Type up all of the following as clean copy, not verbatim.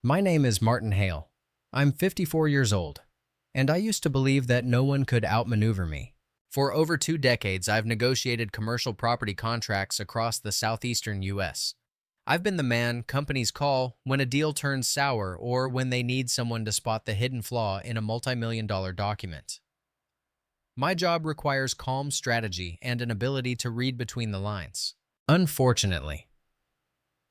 My name is Martin Hale. I'm 54 years old, and I used to believe that no one could outmaneuver me. For over 2 decades, I've negotiated commercial property contracts across the southeastern U.S. I've been the man companies call when a deal turns sour or when they need someone to spot the hidden flaw in a multi-million-dollar document. My job requires calm strategy and an ability to read between the lines. Unfortunately,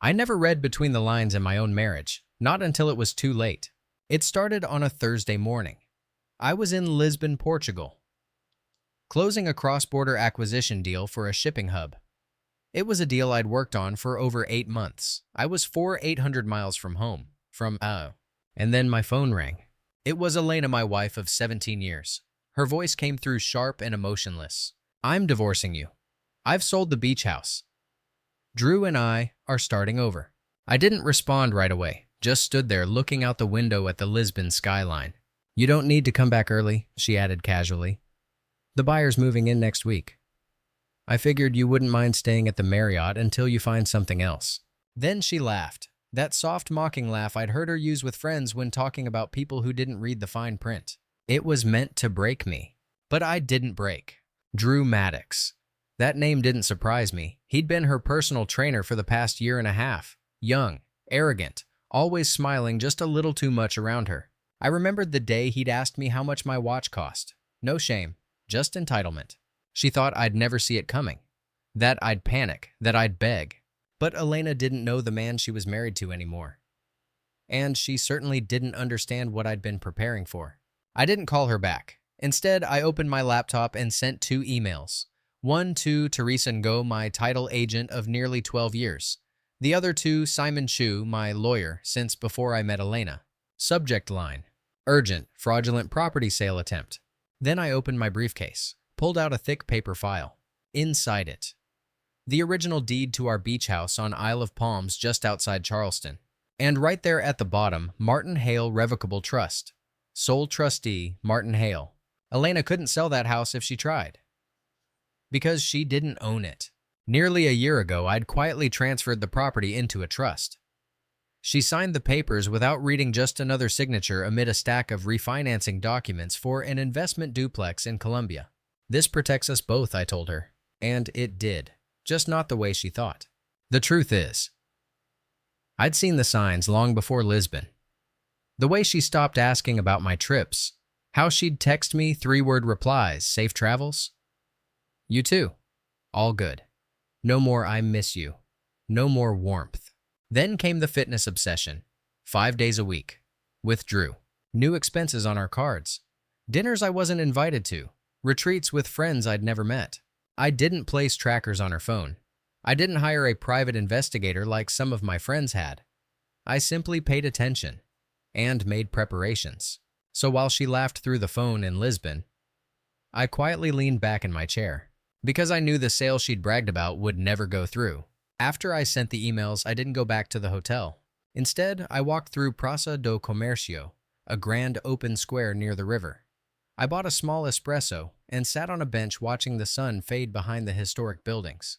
I never read between the lines in my own marriage, not until it was too late. It started on a Thursday morning. I was in Lisbon, Portugal, closing a cross-border acquisition deal for a shipping hub. It was a deal I'd worked on for over 8 months. I was 800 miles from home, and then my phone rang. It was Elena, my wife of 17 years. Her voice came through sharp and emotionless. "I'm divorcing you. I've sold the beach house. Drew and I are starting over." I didn't respond right away, just stood there looking out the window at the Lisbon skyline. "You don't need to come back early," she added casually. "The buyer's moving in next week. I figured you wouldn't mind staying at the Marriott until you find something else." Then she laughed, that soft mocking laugh I'd heard her use with friends when talking about people who didn't read the fine print. It was meant to break me, but I didn't break. Drew Maddox. That name didn't surprise me. He'd been her personal trainer for the past year and a half. Young, arrogant, always smiling just a little too much around her. I remembered the day he'd asked me how much my watch cost. No shame, just entitlement. She thought I'd never see it coming, that I'd panic, that I'd beg. But Elena didn't know the man she was married to anymore. And she certainly didn't understand what I'd been preparing for. I didn't call her back. Instead, I opened my laptop and sent 2 emails. One to Teresa Ngo, my title agent of nearly 12 years. The other to Simon Chu, my lawyer since before I met Elena. Subject line: urgent, fraudulent property sale attempt. Then I opened my briefcase, pulled out a thick paper file. Inside it, the original deed to our beach house on Isle of Palms just outside Charleston. And right there at the bottom, Martin Hale Revocable Trust. Sole trustee, Martin Hale. Elena couldn't sell that house if she tried, because she didn't own it. Nearly a year ago, I'd quietly transferred the property into a trust. She signed the papers without reading, just another signature amid a stack of refinancing documents for an investment duplex in Colombia. "This protects us both," I told her. And it did, just not the way she thought. The truth is, I'd seen the signs long before Lisbon. The way she stopped asking about my trips, how she'd text me 3-word replies: "Safe travels? You too. All good. No more 'I miss you.' No more warmth." Then came the fitness obsession. 5 days a week. With Drew. New expenses on our cards. Dinners I wasn't invited to. Retreats with friends I'd never met. I didn't place trackers on her phone. I didn't hire a private investigator like some of my friends had. I simply paid attention and made preparations. So while she laughed through the phone in Lisbon, I quietly leaned back in my chair, because I knew the sale she'd bragged about would never go through. After I sent the emails, I didn't go back to the hotel. Instead, I walked through Praça do Comércio, a grand open square near the river. I bought a small espresso and sat on a bench watching the sun fade behind the historic buildings.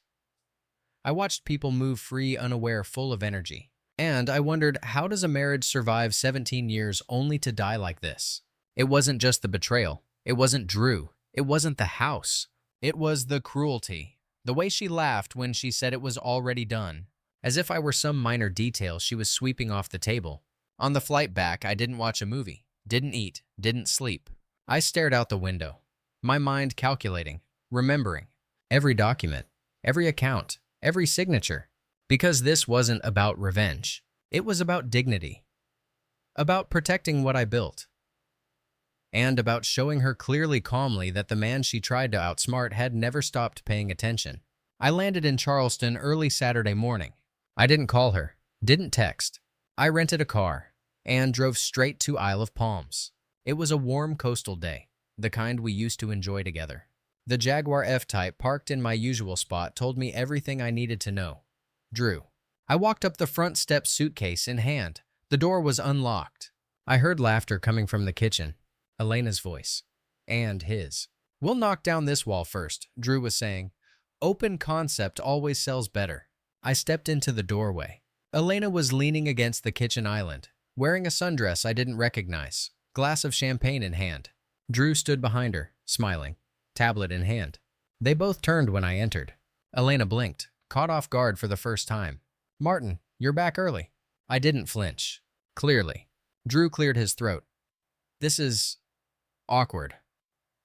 I watched people move free, unaware, full of energy. And I wondered, how does a marriage survive 17 years only to die like this? It wasn't just the betrayal. It wasn't Drew. It wasn't the house. It was the cruelty. The way she laughed when she said it was already done, as if I were some minor detail she was sweeping off the table. On the flight back, I didn't watch a movie, didn't eat, didn't sleep. I stared out the window, my mind calculating, remembering every document, every account, every signature. Because this wasn't about revenge. It was about dignity, about protecting what I built, and about showing her clearly, calmly, that the man she tried to outsmart had never stopped paying attention. I landed in Charleston early Saturday morning. I didn't call her, didn't text. I rented a car and drove straight to Isle of Palms. It was a warm coastal day, the kind we used to enjoy together. The Jaguar F-Type parked in my usual spot told me everything I needed to know. Drew. I walked up the front steps, suitcase in hand. The door was unlocked. I heard laughter coming from the kitchen. Elena's voice. And his. "We'll knock down this wall first," Drew was saying. "Open concept always sells better." I stepped into the doorway. Elena was leaning against the kitchen island, wearing a sundress I didn't recognize, glass of champagne in hand. Drew stood behind her, smiling, tablet in hand. They both turned when I entered. Elena blinked, caught off guard for the first time. "Martin, you're back early." I didn't flinch. Clearly. Drew cleared his throat. "This is awkward.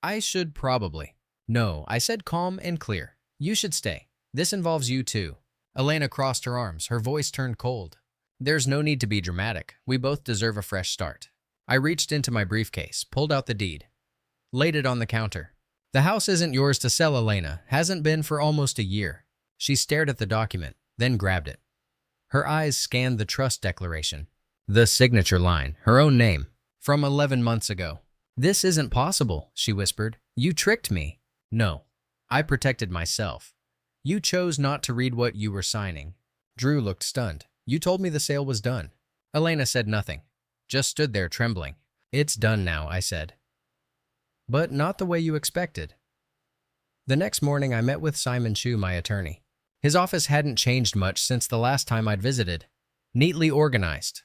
I should probably." "No," I said, calm and clear. "You should stay. This involves you too." Elena crossed her arms, her voice turned cold. "There's no need to be dramatic. We both deserve a fresh start." I reached into my briefcase, pulled out the deed, laid it on the counter. "The house isn't yours to sell, Elena. Hasn't been for almost a year." She stared at the document, then grabbed it. Her eyes scanned the trust declaration. The signature line, her own name, from 11 months ago. "This isn't possible," she whispered. "You tricked me." "No. I protected myself. You chose not to read what you were signing." Drew looked stunned. "You told me the sale was done." Elena said nothing, just stood there trembling. "It's done now," I said. "But not the way you expected." The next morning, I met with Simon Chu, my attorney. His office hadn't changed much since the last time I'd visited. Neatly organized.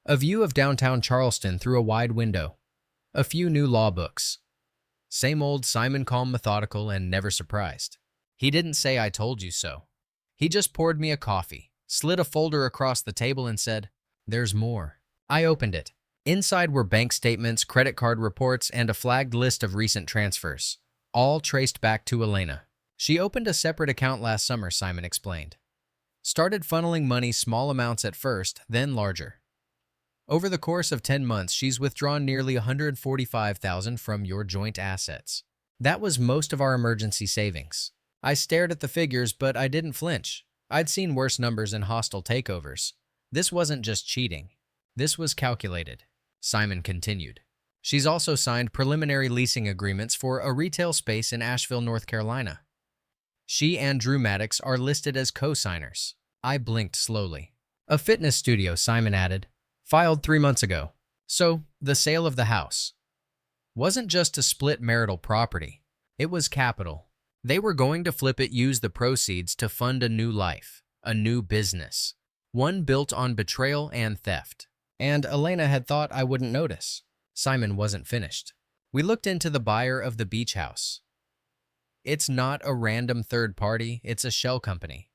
A view of downtown Charleston through a wide window. A few new law books. Same old Simon, calm, methodical, and never surprised. He didn't say "I told you so." He just poured me a coffee, slid a folder across the table, and said, "There's more." I opened it. Inside were bank statements, credit card reports, and a flagged list of recent transfers, all traced back to Elena. "She opened a separate account last summer," Simon explained. "Started funneling money, small amounts at first, then larger. Over the course of 10 months, she's withdrawn nearly $145,000 from your joint assets. That was most of our emergency savings." I stared at the figures, but I didn't flinch. I'd seen worse numbers in hostile takeovers. This wasn't just cheating. This was calculated. Simon continued. "She's also signed preliminary leasing agreements for a retail space in Asheville, North Carolina. She and Drew Maddox are listed as co-signers." I blinked slowly. "A fitness studio," Simon added. "Filed 3 months ago." So, the sale of the house wasn't just to split marital property. It was capital. They were going to flip it, use the proceeds to fund a new life, a new business, one built on betrayal and theft. And Elena had thought I wouldn't notice. Simon wasn't finished. "We looked into the buyer of the beach house. It's not a random third party, it's a shell company,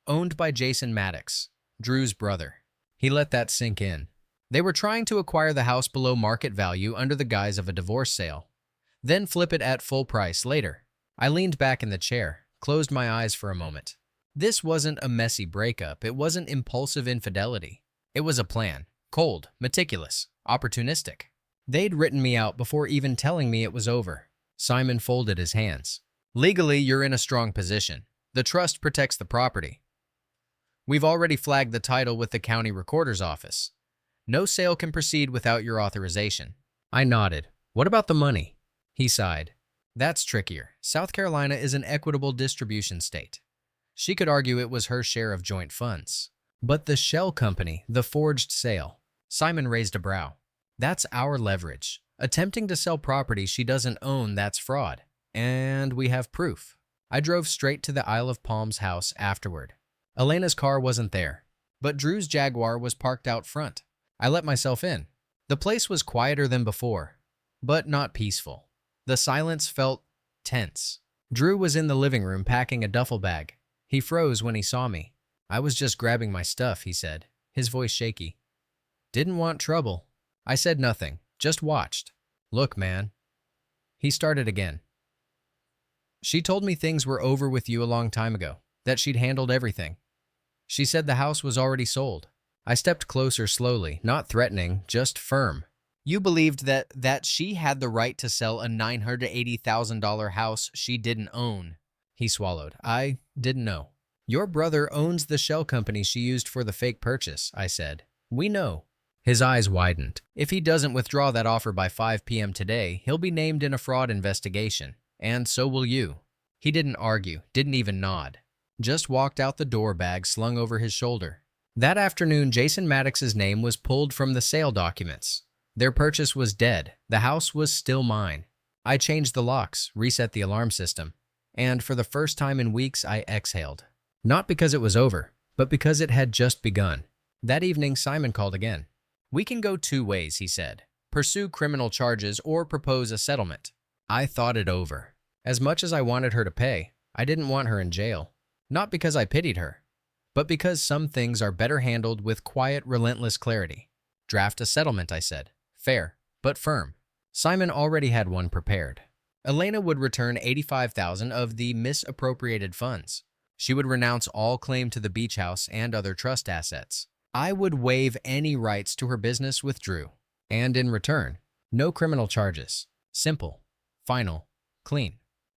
owned by Jason Maddox, Drew's brother." He let that sink in. "They were trying to acquire the house below market value under the guise of a divorce sale, then flip it at full price later." I leaned back in the chair, closed my eyes for a moment. This wasn't a messy breakup. It wasn't impulsive infidelity. It was a plan. Cold, meticulous, opportunistic. They'd written me out before even telling me it was over. Simon folded his hands. "Legally, you're in a strong position. The trust protects the property. We've already flagged the title with the county recorder's office. No sale can proceed without your authorization." I nodded. "What about the money?" He sighed. "That's trickier. South Carolina is an equitable distribution state. She could argue it was her share of joint funds. But the shell company, the forged sale." Simon raised a brow. "That's our leverage. Attempting to sell property she doesn't own, that's fraud. And we have proof." I drove straight to the Isle of Palms house afterward. Elena's car wasn't there, but Drew's Jaguar was parked out front. I let myself in. The place was quieter than before, but not peaceful. The silence felt tense. Drew was in the living room packing a duffel bag. He froze when he saw me. "I was just grabbing my stuff," he said, his voice shaky. "Didn't want trouble." I said nothing, just watched. "Look, man." He started again. "She told me things were over with you a long time ago, that she'd handled everything. She said the house was already sold." I stepped closer slowly, not threatening, just firm. "You believed that she had the right to sell a $980,000 house she didn't own." He swallowed. "I didn't know." "Your brother owns the shell company she used for the fake purchase," I said. "We know." His eyes widened. "If he doesn't withdraw that offer by 5 p.m. today, he'll be named in a fraud investigation. And so will you." He didn't argue, didn't even nod. Just walked out the door, bag slung over his shoulder. That afternoon, Jason Maddox's name was pulled from the sale documents. Their purchase was dead. The house was still mine. I changed the locks, reset the alarm system, and for the first time in weeks, I exhaled. Not because it was over, but because it had just begun. That evening, Simon called again. We can go two ways, he said. Pursue criminal charges or propose a settlement. I thought it over. As much as I wanted her to pay, I didn't want her in jail. Not because I pitied her, but because some things are better handled with quiet, relentless clarity. Draft a settlement, I said. Fair, but firm. Simon already had one prepared. Elena would return $85,000 of the misappropriated funds. She would renounce all claim to the beach house and other trust assets. I would waive any rights to her business with Drew. And in return, no criminal charges. Simple, final, clean.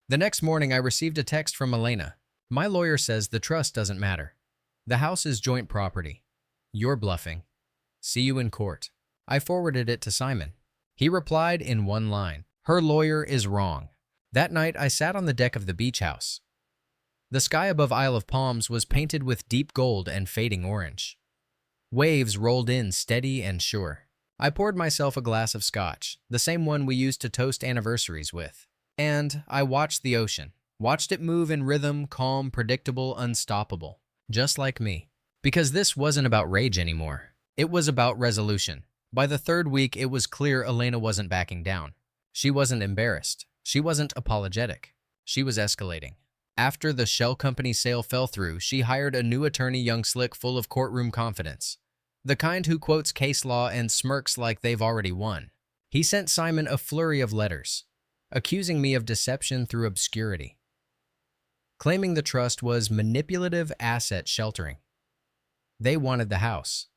The next morning, I received a text from Elena. My lawyer says the trust doesn't matter. The house is joint property. You're bluffing. See you in court. I forwarded it to Simon. He replied in one line, her lawyer is wrong. That night, I sat on the deck of the beach house. The sky above Isle of Palms was painted with deep gold and fading orange. Waves rolled in steady and sure. I poured myself a glass of scotch, the same one we used to toast anniversaries with. And I watched the ocean. Watched it move in rhythm, calm, predictable, unstoppable. Just like me. Because this wasn't about rage anymore. It was about resolution. By the third week, it was clear Elena wasn't backing down. She wasn't embarrassed. She wasn't apologetic. She was escalating. After the shell company sale fell through, she hired a new attorney, young slick, full of courtroom confidence. The kind who quotes case law and smirks like they've already won. He sent Simon a flurry of letters, accusing me of deception through obscurity, claiming the trust was manipulative asset sheltering. They wanted the house,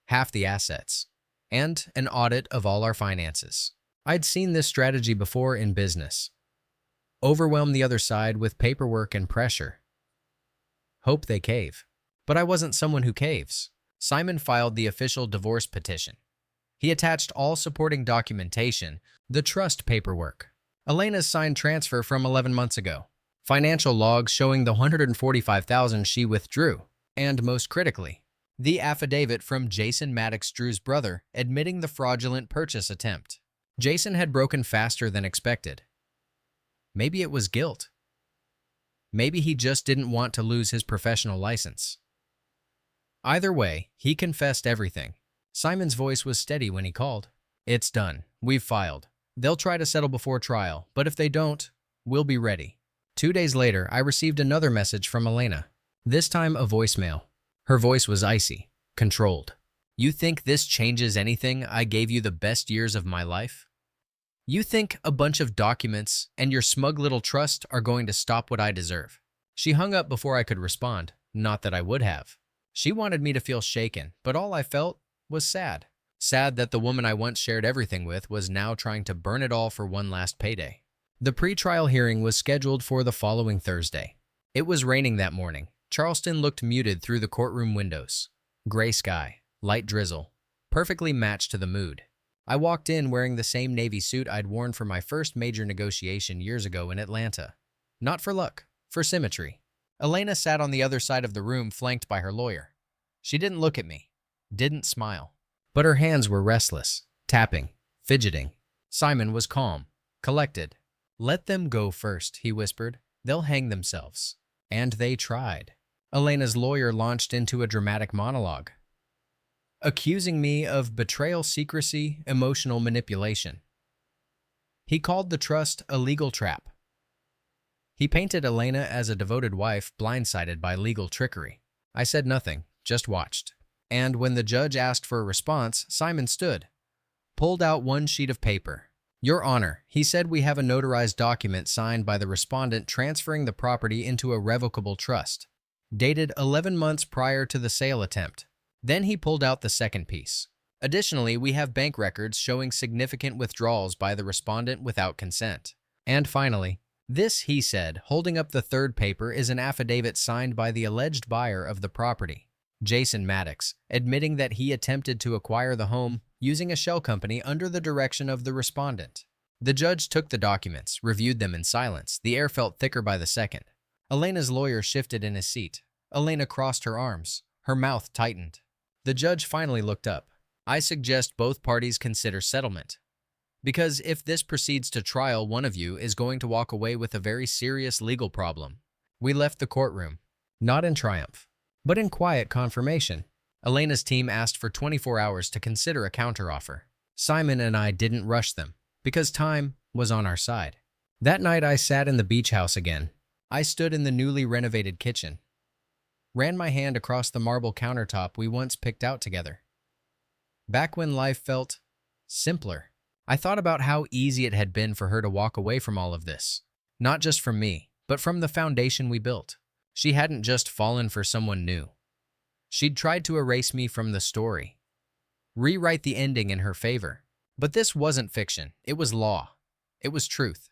half the assets, and an audit of all our finances. I'd seen this strategy before in business. Overwhelm the other side with paperwork and pressure. Hope they cave. But I wasn't someone who caves. Simon filed the official divorce petition. He attached all supporting documentation, the trust paperwork, Elena's signed transfer from 11 months ago, financial logs showing the $145,000 she withdrew, and most critically, the affidavit from Jason Maddox, Drew's brother, admitting the fraudulent purchase attempt. Jason had broken faster than expected. Maybe it was guilt. Maybe he just didn't want to lose his professional license. Either way, he confessed everything. Simon's voice was steady when he called. It's done. We've filed. They'll try to settle before trial, but if they don't, we'll be ready. 2 days later, I received another message from Elena. This time a voicemail. Her voice was icy, controlled. You think this changes anything? I gave you the best years of my life? You think a bunch of documents and your smug little trust are going to stop what I deserve? She hung up before I could respond. Not that I would have. She wanted me to feel shaken, but all I felt was sad. Sad that the woman I once shared everything with was now trying to burn it all for one last payday. The pre-trial hearing was scheduled for the following Thursday. It was raining that morning. Charleston looked muted through the courtroom windows. Gray sky, light drizzle, perfectly matched to the mood. I walked in wearing the same navy suit I'd worn for my first major negotiation years ago in Atlanta. Not for luck, for symmetry. Elena sat on the other side of the room, flanked by her lawyer. She didn't look at me, didn't smile. But her hands were restless, tapping, fidgeting. Simon was calm, collected. Let them go first, he whispered. They'll hang themselves. And they tried. Elena's lawyer launched into a dramatic monologue, accusing me of betrayal, secrecy, emotional manipulation. He called the trust a legal trap. He painted Elena as a devoted wife blindsided by legal trickery. I said nothing, just watched. And when the judge asked for a response, Simon stood, pulled out one sheet of paper. Your Honor, he said, we have a notarized document signed by the respondent transferring the property into a revocable trust, dated 11 months prior to the sale attempt. Then he pulled out the second piece. Additionally, we have bank records showing significant withdrawals by the respondent without consent. And finally, this, he said, holding up the third paper, is an affidavit signed by the alleged buyer of the property, Jason Maddox, admitting that he attempted to acquire the home using a shell company under the direction of the respondent. The judge took the documents, reviewed them in silence. The air felt thicker by the second. Elena's lawyer shifted in his seat. Elena crossed her arms. Her mouth tightened. The judge finally looked up. I suggest both parties consider settlement. Because if this proceeds to trial, one of you is going to walk away with a very serious legal problem. We left the courtroom, not in triumph, but in quiet confirmation. Elena's team asked for 24 hours to consider a counteroffer. Simon and I didn't rush them, because time was on our side. That night I sat in the beach house again. I stood in the newly renovated kitchen, ran my hand across the marble countertop we once picked out together. Back when life felt simpler, I thought about how easy it had been for her to walk away from all of this. Not just from me, but from the foundation we built. She hadn't just fallen for someone new. She'd tried to erase me from the story, rewrite the ending in her favor. But this wasn't fiction. It was law. It was truth.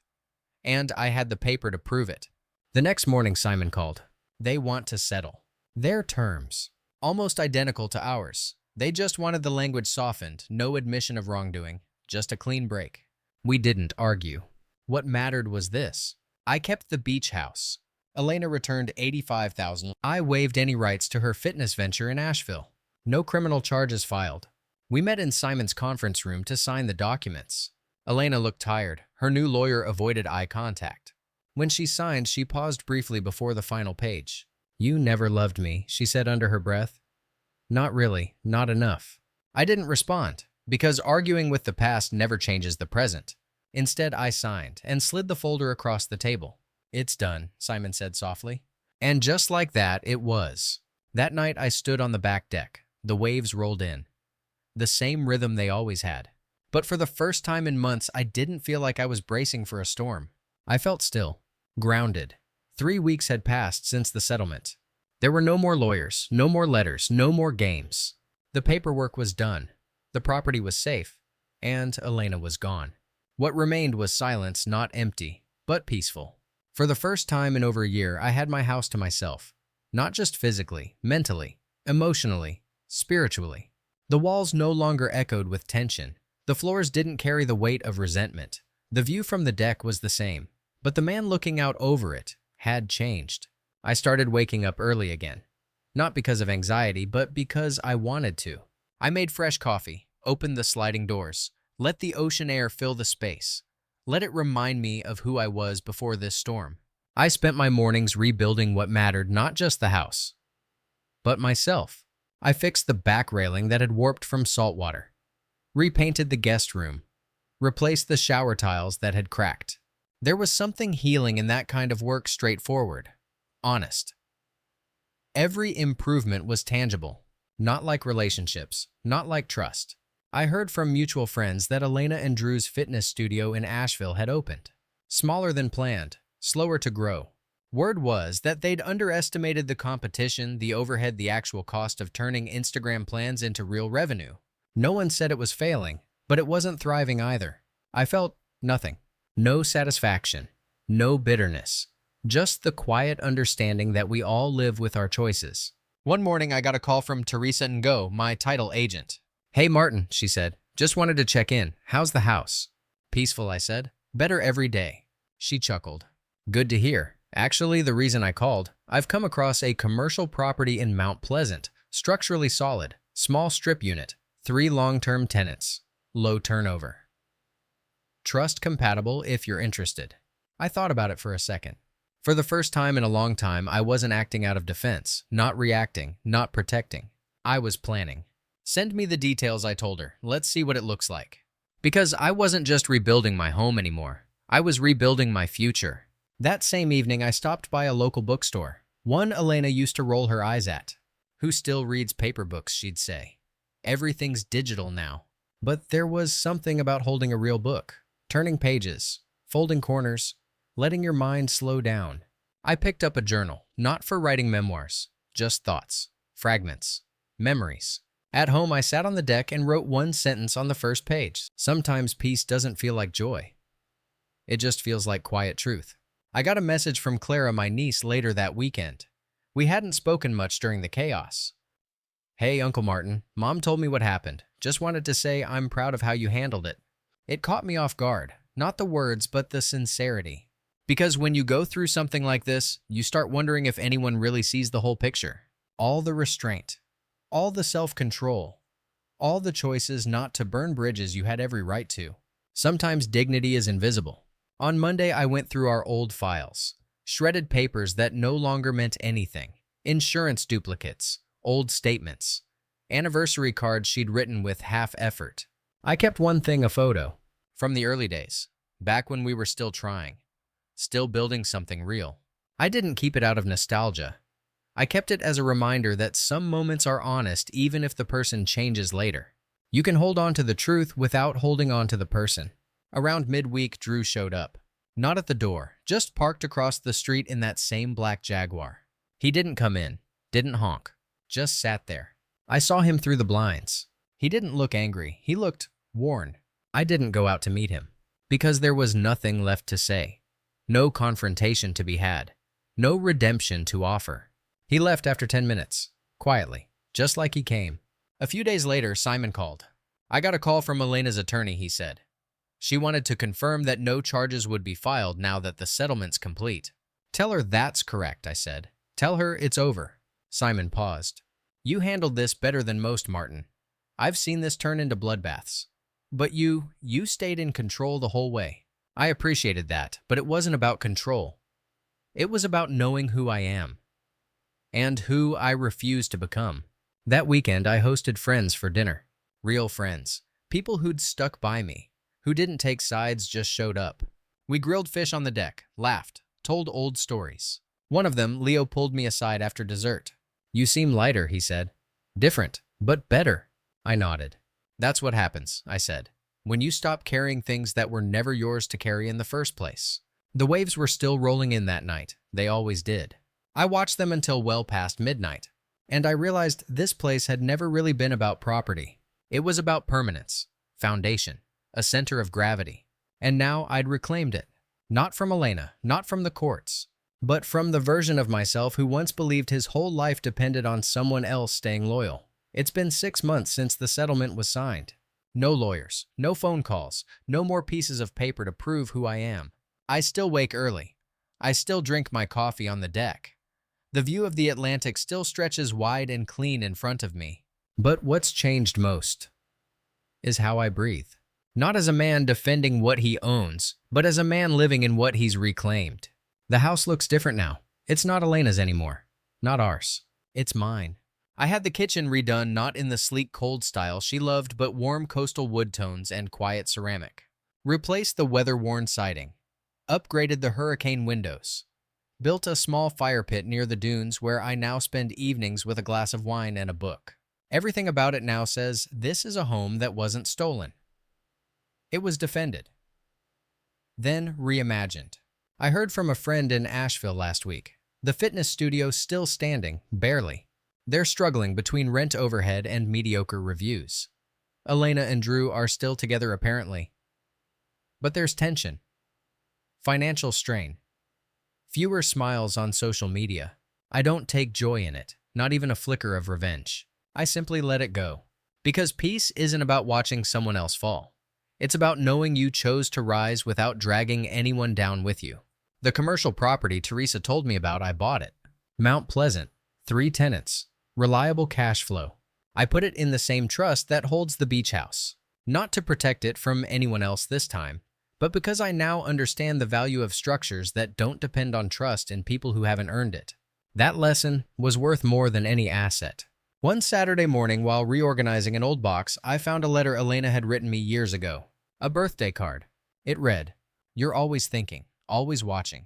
And I had the paper to prove it. The next morning, Simon called. They want to settle. Their terms, almost identical to ours. They just wanted the language softened, no admission of wrongdoing, just a clean break. We didn't argue. What mattered was this. I kept the beach house. Elena returned $85,000. I waived any rights to her fitness venture in Asheville. No criminal charges filed. We met in Simon's conference room to sign the documents. Elena looked tired. Her new lawyer avoided eye contact. When she signed, she paused briefly before the final page. "You never loved me," she said under her breath. "Not really, not enough." I didn't respond, because arguing with the past never changes the present. Instead, I signed and slid the folder across the table. "It's done," Simon said softly. And just like that, it was. That night, I stood on the back deck. The waves rolled in. The same rhythm they always had. But for the first time in months, I didn't feel like I was bracing for a storm. I felt still, grounded. 3 weeks had passed since the settlement. There were no more lawyers, no more letters, no more games. The paperwork was done. The property was safe. And Elena was gone. What remained was silence, not empty, but peaceful. For the first time in over a year, I had my house to myself. Not just physically, mentally, emotionally, spiritually. The walls no longer echoed with tension. The floors didn't carry the weight of resentment. The view from the deck was the same, but the man looking out over it had changed. I started waking up early again. Not because of anxiety, but because I wanted to. I made fresh coffee, opened the sliding doors, let the ocean air fill the space. Let it remind me of who I was before this storm. I spent my mornings rebuilding what mattered, not just the house, but myself. I fixed the back railing that had warped from salt water, repainted the guest room, replaced the shower tiles that had cracked. There was something healing in that kind of work, straightforward, honest. Every improvement was tangible, not like relationships, not like trust. I heard from mutual friends that Elena and Drew's fitness studio in Asheville had opened. Smaller than planned, slower to grow. Word was that they'd underestimated the competition, the overhead, the actual cost of turning Instagram plans into real revenue. No one said it was failing, but it wasn't thriving either. I felt nothing. No satisfaction. No bitterness. Just the quiet understanding that we all live with our choices. One morning, I got a call from Teresa Ngo, my title agent. "Hey, Martin," she said. "Just wanted to check in. How's the house?" "Peaceful," I said. "Better every day." She chuckled. "Good to hear. Actually, the reason I called, I've come across a commercial property in Mount Pleasant, structurally solid, small strip unit, 3 long-term tenants, low turnover. Trust compatible if you're interested." I thought about it for a second. For the first time in a long time, I wasn't acting out of defense, not reacting, not protecting. I was planning. "Send me the details," I told her. "Let's see what it looks like." Because I wasn't just rebuilding my home anymore. I was rebuilding my future. That same evening, I stopped by a local bookstore, one Elena used to roll her eyes at. "Who still reads paper books?" she'd say. "Everything's digital now." But there was something about holding a real book, turning pages, folding corners, letting your mind slow down. I picked up a journal, not for writing memoirs, just thoughts, fragments, memories. At home, I sat on the deck and wrote one sentence on the first page. Sometimes peace doesn't feel like joy. It just feels like quiet truth. I got a message from Clara, my niece, later that weekend. We hadn't spoken much during the chaos. "Hey, Uncle Martin, Mom told me what happened. Just wanted to say I'm proud of how you handled it." It caught me off guard. Not the words, but the sincerity. Because when you go through something like this, you start wondering if anyone really sees the whole picture. All the restraint, all the self-control, all the choices not to burn bridges you had every right to. Sometimes dignity is invisible. On Monday, I went through our old files, shredded papers that no longer meant anything, insurance duplicates, old statements. Anniversary cards she'd written with half effort. I kept one thing, a photo. From the early days, back when we were still trying, still building something real. I didn't keep it out of nostalgia. I kept it as a reminder that some moments are honest even if the person changes later. You can hold on to the truth without holding on to the person. Around midweek, Drew showed up. Not at the door, just parked across the street in that same black Jaguar. He didn't come in, didn't honk, just sat there. I saw him through the blinds. He didn't look angry, he looked worn. I didn't go out to meet him, because there was nothing left to say. No confrontation to be had. No redemption to offer. He left after 10 minutes, quietly, just like he came. A few days later, Simon called. I got a call from Elena's attorney, he said. She wanted to confirm that no charges would be filed now that the settlement's complete. Tell her that's correct, I said. Tell her it's over. Simon paused. You handled this better than most, Martin. I've seen this turn into bloodbaths. But you stayed in control the whole way. I appreciated that, but it wasn't about control. It was about knowing who I am. And who I refuse to become. That weekend, I hosted friends for dinner. Real friends. People who'd stuck by me. Who didn't take sides, just showed up. We grilled fish on the deck, laughed, told old stories. One of them, Leo, pulled me aside after dessert. You seem lighter, he said. Different, but better. I nodded. That's what happens, I said, when you stop carrying things that were never yours to carry in the first place. The waves were still rolling in that night. They always did. I watched them until well past midnight. And I realized this place had never really been about property. It was about permanence, foundation, a center of gravity. And now I'd reclaimed it. Not from Elena, not from the courts, but from the version of myself who once believed his whole life depended on someone else staying loyal. It's been 6 months since the settlement was signed. No lawyers, no phone calls, no more pieces of paper to prove who I am. I still wake early. I still drink my coffee on the deck. The view of the Atlantic still stretches wide and clean in front of me. But what's changed most is how I breathe. Not as a man defending what he owns, but as a man living in what he's reclaimed. The house looks different now. It's not Elena's anymore. Not ours. It's mine. I had the kitchen redone not in the sleek cold style she loved, but warm coastal wood tones and quiet ceramic. Replaced the weather-worn siding. Upgraded the hurricane windows. Built a small fire pit near the dunes where I now spend evenings with a glass of wine and a book. Everything about it now says this is a home that wasn't stolen. It was defended. Then reimagined. I heard from a friend in Asheville last week. The fitness studio's still standing, barely. They're struggling between rent overhead and mediocre reviews. Elena and Drew are still together apparently. But there's tension. Financial strain. Fewer smiles on social media. I don't take joy in it, not even a flicker of revenge. I simply let it go. Because peace isn't about watching someone else fall. It's about knowing you chose to rise without dragging anyone down with you. The commercial property Teresa told me about, I bought it. Mount Pleasant, 3 tenants, reliable cash flow. I put it in the same trust that holds the beach house. Not to protect it from anyone else this time, but because I now understand the value of structures that don't depend on trust in people who haven't earned it. That lesson was worth more than any asset. One Saturday morning, while reorganizing an old box, I found a letter Elena had written me years ago. A birthday card. It read, "You're always thinking, always watching.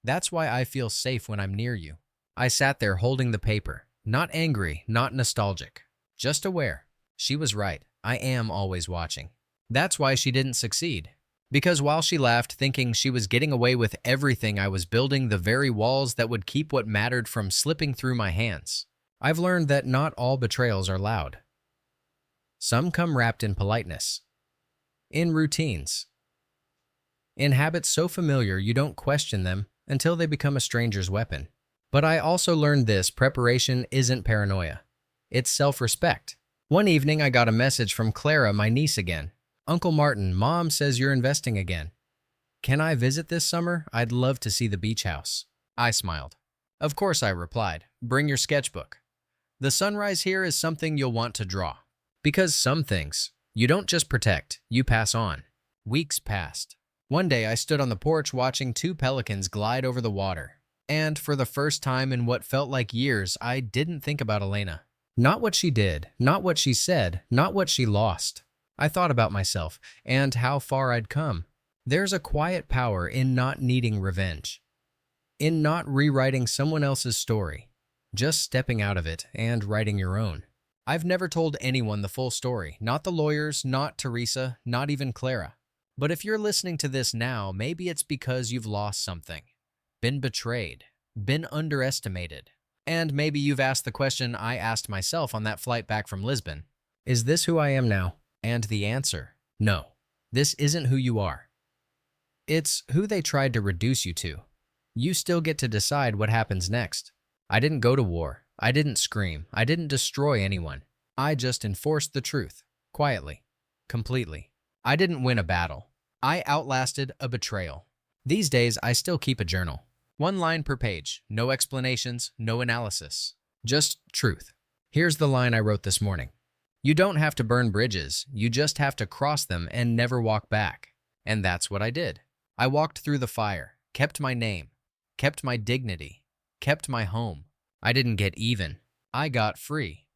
That's why I feel safe when I'm near you." I sat there holding the paper, not angry, not nostalgic, just aware. She was right. I am always watching. That's why she didn't succeed. Because while she laughed, thinking she was getting away with everything, I was building the very walls that would keep what mattered from slipping through my hands. I've learned that not all betrayals are loud. Some come wrapped in politeness, in routines, in habits so familiar you don't question them until they become a stranger's weapon. But I also learned this: preparation isn't paranoia. It's self-respect. One evening, I got a message from Clara, my niece again. "Uncle Martin, Mom says you're investing again. Can I visit this summer? I'd love to see the beach house." I smiled. "Of course," I replied. "Bring your sketchbook. The sunrise here is something you'll want to draw." Because some things, you don't just protect, you pass on. Weeks passed. One day, I stood on the porch watching 2 pelicans glide over the water. And for the first time in what felt like years, I didn't think about Elena. Not what she did, not what she said, not what she lost. I thought about myself and how far I'd come. There's a quiet power in not needing revenge, in not rewriting someone else's story, just stepping out of it and writing your own. I've never told anyone the full story, not the lawyers, not Teresa, not even Clara. But if you're listening to this now, maybe it's because you've lost something, been betrayed, been underestimated. And maybe you've asked the question I asked myself on that flight back from Lisbon. Is this who I am now? And the answer, no. This isn't who you are. It's who they tried to reduce you to. You still get to decide what happens next. I didn't go to war. I didn't scream. I didn't destroy anyone. I just enforced the truth. Quietly. Completely. I didn't win a battle. I outlasted a betrayal. These days, I still keep a journal. 1 line per page. No explanations, no analysis. Just truth. Here's the line I wrote this morning. You don't have to burn bridges. You just have to cross them and never walk back. And that's what I did. I walked through the fire, kept my name, kept my dignity, kept my home. I didn't get even. I got free.